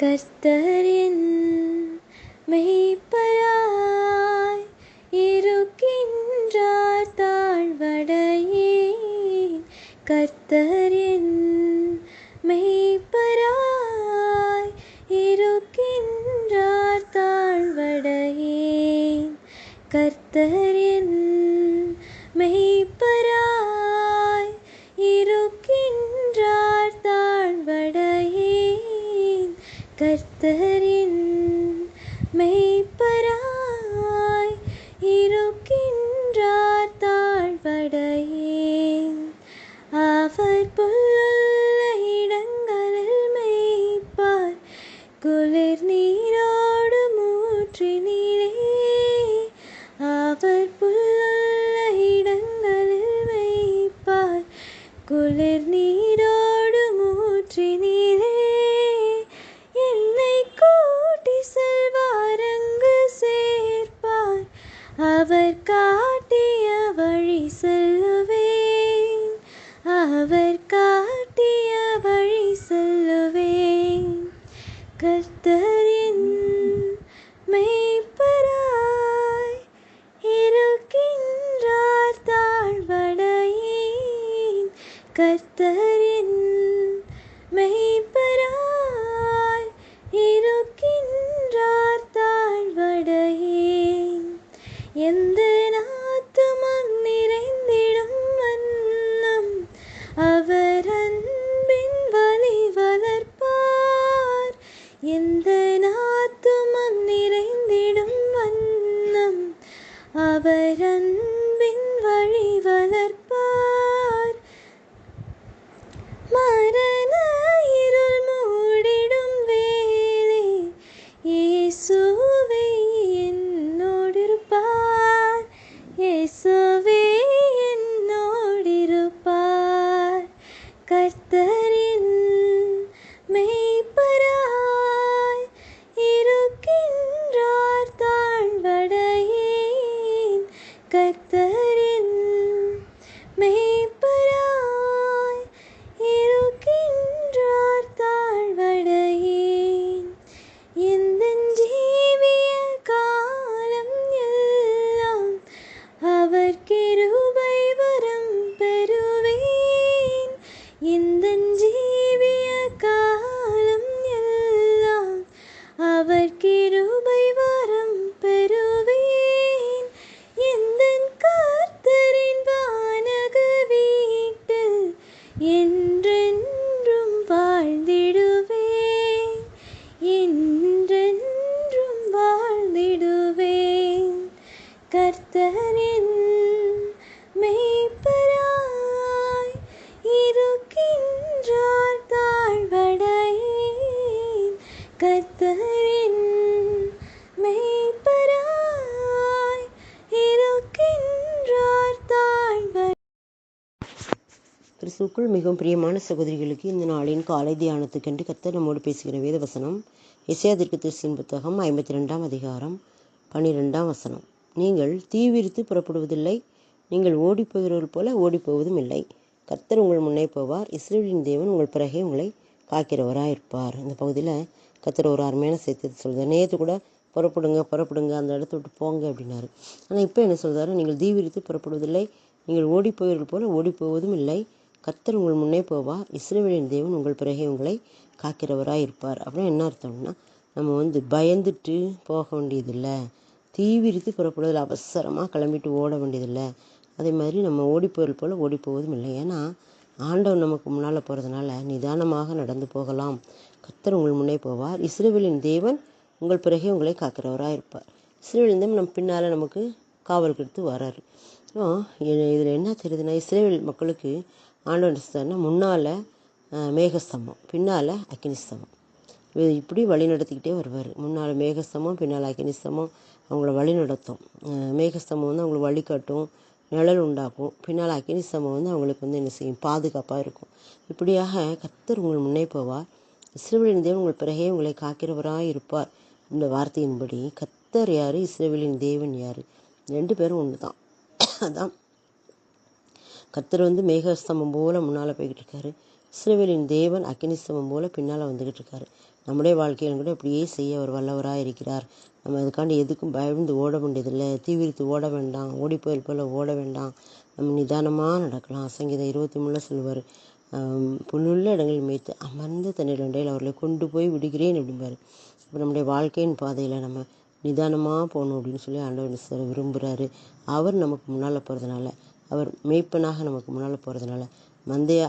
கர்த்தரின் மெய்ப்பராய் இருக்கின்றார் தாழ்வடையேன். கர்த்தரின் மெய்ப்பராய் இருக்கின்றார் தாழ்வடையேன். கர்த்தரின் மெய்ப்பராய் இருக்கின்றார் தாழ்வடையேன். கர்த்தரின் மெய்ப்பராய் இருக்கின்றார் தாழ்வடையேன். அவர் புல்லுள்ள இடங்களில் மேய்ப்பார், குளிர் நீரோடு ஊற்றினிலே. அவர் புல்லுள்ள இடங்களில் மேய்ப்பார், குளிர் நீரோடு ஊற்றினிலே. என்னை கூட்டி செல்வார், அங்கு சேர்ப்பார், அவர் காட்டிய வழி செல்லுவேன். அவர் காட்டிய வழி செல்லுவேன். கர்த்தரின் மெய்ப்பராய் இருக்கின்றார் தாழ்வடையேன். கர்த்தரின் மெய்ப்பராய் இருக்கின்றார் தாழ்வடையேன். எந்த நாத்துமம் நிறைந்திடும் வண்ணம் அவர் அன்பின் வழி வளர்ப்பார். எந்த நாத்துமம் நிறைந்திடும் வண்ணம் அவர் அன்பின் வழி வளர்ப்பார். மரண இருள் மூடிடும் வேளை இயேசுவே என்னோடிருப்பார். இயேசுவே என்னோடிருப்பார். கர்த்தரின் மெய்ப்பராய் இருக்கின்றார் தாழ்வடையேன். கர்த்தரின் மெய்ப்பராய் இருக்கின்றார் தாழ்வடையேன். எந்தன் ஜீவிய காலம் எல்லாம் அவர் கிருபை வரம் பெறுவேன். எந்தன் ஜீவிய காலம் எல்லாம் அவர் கிருபை வரம் பெறுவேன். எந்தன் கர்த்தரின் வானக வீட்டில் என்றென்றும் வாழ்ந்திடுவேன். என்றென்றும் வாழ்ந்திடுவேன். கர்த்தரின் மெய்ப்பராய் இருக்கின்றார் தாழ்வடையேன். கர்த்தரின் மெய்ப்பராய் இருக்கின்றார் தாழ்வடையேன். கிறிஸ்துவுக்குள் மிகவும் பிரியமான சகோதரிகளுக்கு இந்த நாளின் காலை தியானத்துக்கென்று கர்த்தர் நம்மோடு பேசுகிற வேத வசனம் எசேயா தீர்க்கதரிசியின் புத்தகம் 52 அதிகாரம் 12 வசனம். நீங்கள் தீவிரித்து புறப்படுவதில்லை, நீங்கள் ஓடிப்போகிறவர்கள் போல ஓடிப்போவதும் இல்லை. கர்த்தர் உங்கள் முன்னே போவார், இஸ்ரவேலின் தேவன் உங்கள் பிறகே உங்களை காக்கிறவராயிருப்பார். இந்த பகுதியில் கர்த்தர் ஒரு அருமையான சேர்த்து சொல்கிறார். நேற்று கூட புறப்படுங்க அந்த இடத்த விட்டு போங்க அப்படின்னாரு. ஆனால் இப்போ என்ன சொல்கிறாரு? நீங்கள் தீவிரித்து புறப்படுவதில்லை, நீங்கள் ஓடிப்போகிறவர்கள் போல ஓடிப்போவதும் இல்லை. கர்த்தர் உங்கள் முன்னே போவார், இஸ்ரவேலின் தேவன் உங்கள் பிறகே உங்களை காக்கிறவராக இருப்பார். அப்படின்னா என்ன அர்த்தம்னா, நம்ம பயந்துட்டு போக வேண்டியதில்லை, தீவிரித்து புறப்படுவதில் அவசரமாக கிளம்பிட்டு ஓட வேண்டியதில்லை. அதே மாதிரி நம்ம ஓடிப்போகிறது போல் ஓடிப்போவதும் இல்லை. ஏன்னா ஆண்டவர் நமக்கு முன்னால் போகிறதுனால நிதானமாக நடந்து போகலாம். கர்த்தர் உங்கள் முன்னே போவார், இஸ்ரவேலின் தேவன் உங்கள் பிறகே உங்களை காக்கிறவராக இருப்பார். இஸ்ரவேலின் தேவன் நம்ம பின்னால் நமக்கு காவல் கொடுத்து வராரு. இதில் என்ன தெரியுதுன்னா, இஸ்ரவேல் மக்களுக்கு ஆண்டவர் முன்னால் மேகஸ்தம்பம், பின்னால் அக்கினிஸ்தம்பம், இப்படி வழி நடத்திக்கிட்டே வருவார். முன்னால் மேகஸ்தம்பம், பின்னால் அக்கினிஸ்தம்பம் அவங்கள வழி நடத்தும். மேகஸ்தம்பம் அவங்களுக்கு வழிகாட்டும், நிழல் உண்டாக்கும். பின்னால் அக்கினிஸ்தம்பம் அவங்களுக்கு என்ன செய்யும்? பாதுகாப்பாக இருக்கும். இப்படியாக கர்த்தர் உங்கள் முன்னே போவார், இஸ்ரவேலின் தேவன் உங்கள் பிறகே உங்களை காக்கிறவராக இருப்பார். இந்த வார்த்தையின்படி கர்த்தர் யார், இஸ்ரவேலின் தேவன் யார்? 2 பேரும் ஒன்று தான். அதான் கர்த்தர் மேகஸ்தம்பம் போல முன்னால் போய்கிட்டு இருக்காரு. இஸ்ரவேலின் தேவன் அக்கினிஸ்தம்பம் போல பின்னால் வந்துக்கிட்டு இருக்காரு. நம்முடைய வாழ்க்கையிலும் கூட இப்படியே செய்ய அவர் வல்லவராக இருக்கிறார். நம்ம அதுக்காண்டி எதுக்கும் பயந்து ஓட வேண்டியதில்லை. தீவிரித்து ஓட வேண்டாம், ஓடிப்போயில் போல் ஓட வேண்டாம். நம்ம நிதானமாக நடக்கலாம். சங்கீதம் 23 சொல்லுவார், புல்லுள்ள இடங்களில் மேய்த்து அமர்ந்த தண்ணீர் அண்டையில் அவர்களை கொண்டு போய் விடுகிறேன் அப்படிம்பாரு. இப்போ நம்முடைய வாழ்க்கையின் பாதையில் நம்ம நிதானமாக போகணும் அப்படின்னு சொல்லி ஆண்டவர் விரும்புகிறாரு. அவர் நமக்கு முன்னால் போகிறதுனால, அவர் மேய்ப்பனாக நமக்கு முன்னால் போகிறதுனால,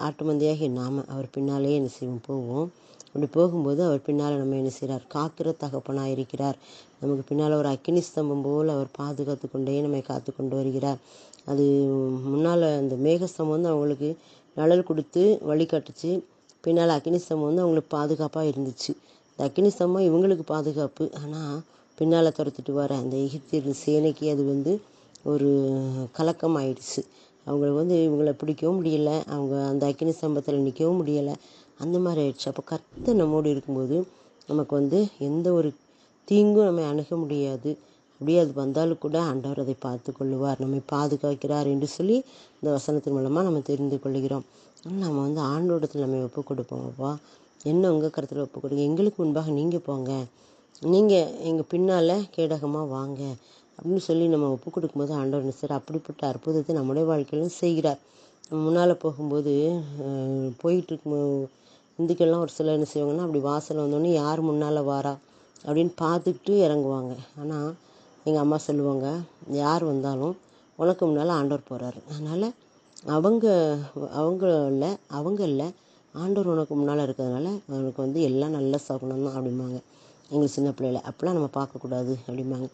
ஆட்டு மந்தையாகி நாம் அவர் பின்னாலேயே என்ன செய்வோம், போவோம். அப்படி போகும்போது அவர் பின்னால் நம்ம என்ன செய்கிறார், காக்கிற தகப்பனாக இருக்கிறார். நமக்கு பின்னால் ஒரு அக்கினி ஸ்தம்பம் போல் அவர் பாதுகாத்து கொண்டே நம்மை காத்து கொண்டு வருகிறார். அது முன்னால் அந்த மேகஸ்தம்பம் வந்து அவங்களுக்கு நிழல் கொடுத்து வழிகாட்டுச்சு. பின்னால் அக்கினி ஸ்தம்பம் வந்து அவங்களுக்கு பாதுகாப்பாக இருந்துச்சு. இந்த அக்கினி ஸ்தம்பம் இவங்களுக்கு பாதுகாப்பு. ஆனால் பின்னால் துரத்திட்டு வர அந்த எகிப்தியர் சேனைக்கு அது வந்து ஒரு கலக்கம் ஆயிடுச்சு. அவங்களுக்கு வந்து இவங்களை பிடிக்கவும் முடியலை, அவங்க அந்த அக்கினி ஸ்தம்பத்தில் நிற்கவும் முடியலை, அந்த மாதிரி ஆயிடுச்சு. அப்போ கர்த்தர் நம்மோடு இருக்கும்போது நமக்கு வந்து எந்த ஒரு தீங்கும் நம்ம அணுக முடியாது. அப்படியே அது வந்தாலும் கூட ஆண்டவர் அதை பார்த்து கொள்ளுவார், நம்மை பாதுகாக்கிறார் என்று சொல்லி இந்த வசனத்தின் மூலமாக நம்ம தெரிந்து கொள்கிறோம். நம்ம வந்து ஆண்டோடத்தில் நம்ம ஒப்பு கொடுப்போம். அப்பா, என்ன உங்கள் கருத்தில் ஒப்பு கொடுங்க, எங்களுக்கு முன்பாக நீங்கள் போங்க, நீங்கள் எங்கள் பின்னால் கேடகமாக வாங்க அப்படின்னு சொல்லி நம்ம ஒப்பு கொடுக்கும்போது ஆண்டவர் சார் அப்படிப்பட்ட அற்புதத்தை நம்முடைய வாழ்க்கையிலும் செய்கிறார். முன்னால் போகும்போது போயிட்டு இருக்கும் இந்துக்கெல்லாம் ஒரு சிலர் என்ன செய்வாங்கன்னா, அப்படி வாசல் வந்தோடனே யார் முன்னால் வாரா அப்படின்னு பார்த்துக்கிட்டு இறங்குவாங்க. ஆனால் எங்கள் அம்மா சொல்லுவாங்க, யார் வந்தாலும் உனக்கு முன்னால் ஆண்டவர் போகிறாரு, அதனால் அவங்கள ஆண்டவர் உனக்கு முன்னால் இருக்கிறதுனால அவனுக்கு வந்து எல்லாம் நல்ல சகுனம் தான் அப்படிம்பாங்க. எங்களுக்கு சின்ன பிள்ளைல அப்படிலாம் நம்ம பார்க்கக்கூடாது அப்படிம்பாங்க.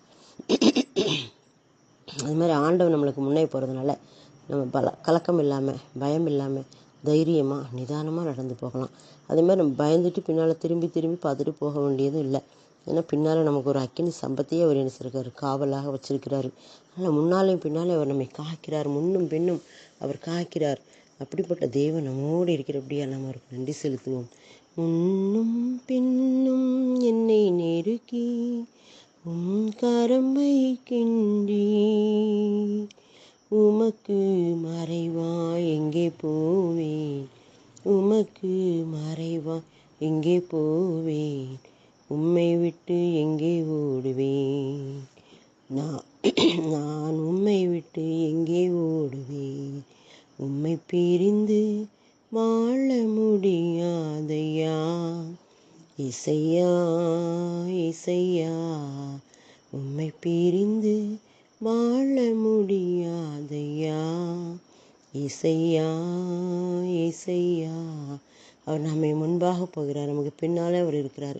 அது மாதிரி ஆண்டவர் நம்மளுக்கு முன்னே போகிறதுனால நம்ம கலக்கம் இல்லாமல், பயம் இல்லாமல், தைரியமாக நிதானமாக நடந்து போகலாம். அதே மாதிரி நம்ம பயந்துட்டு பின்னால் திரும்பி பார்த்துட்டு போக வேண்டியதும் இல்லை. ஏன்னா பின்னால் நமக்கு ஒரு அக்கினி சம்பத்தையே அவர் என்ன செய்யிருக்காரு, காவலாக வச்சிருக்கிறாரு. அதனால் முன்னாலையும் பின்னாலே அவர் நம்மை காக்கிறார், முன்னும் பின்னும் அவர் காக்கிறார். அப்படிப்பட்ட தேவன் நம்மோடு இருக்கிறபடியா நம்ம அவருக்கு நன்றி செலுத்துவோம். முன்னும் பின்னும் என்னை நெருக்கி கரம் வைக்கின்றீ, உமக்கு மறைவாய் எங்கே போவேன், உமக்கு மறைவாய் எங்கே போவேன், உம்மை விட்டு எங்கே ஓடுவேன், நான் உம்மை விட்டு எங்கே ஓடுவேன், உம்மை பிரிந்து வாழ முடியாதையா, இசையா இசையா, உம்மை பிரிந்து வாழ முடியாதையா, இசையா இசையா. அவர் நம்மை முன்பாக போகிறார், நமக்கு பின்னாலே அவர் இருக்கிறார்.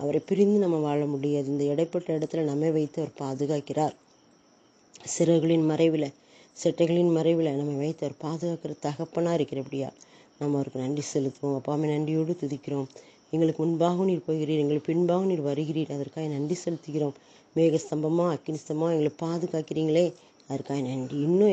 அவரை பிரிந்து நம்ம வாழ முடியாது. இந்த இடைப்பட்ட இடத்துல நம்மை வைத்து அவர் பாதுகாக்கிறார். சிறகுகளின் மறைவில், செட்டைகளின் மறைவில் நம்மை வைத்து அவர் பாதுகாக்கிற தகப்பனாக இருக்கிறபடியா நம்ம அவருக்கு நன்றி செலுத்துவோம். அப்பாமே நன்றியோடு துதிக்கிறோம். எங்களுக்கு முன்பாகவும் நீர் போகிறீர், எங்களுக்கு பின்பாகவும் நீர் வருகிறீர், அதற்காக நன்றி செலுத்துகிறோம். மேகஸ்தம்பமாக அக்கினி ஸ்தம்பமாக எங்களை பாதுகாக்கிறீங்களே, அதற்காக நன்றி. இன்னும்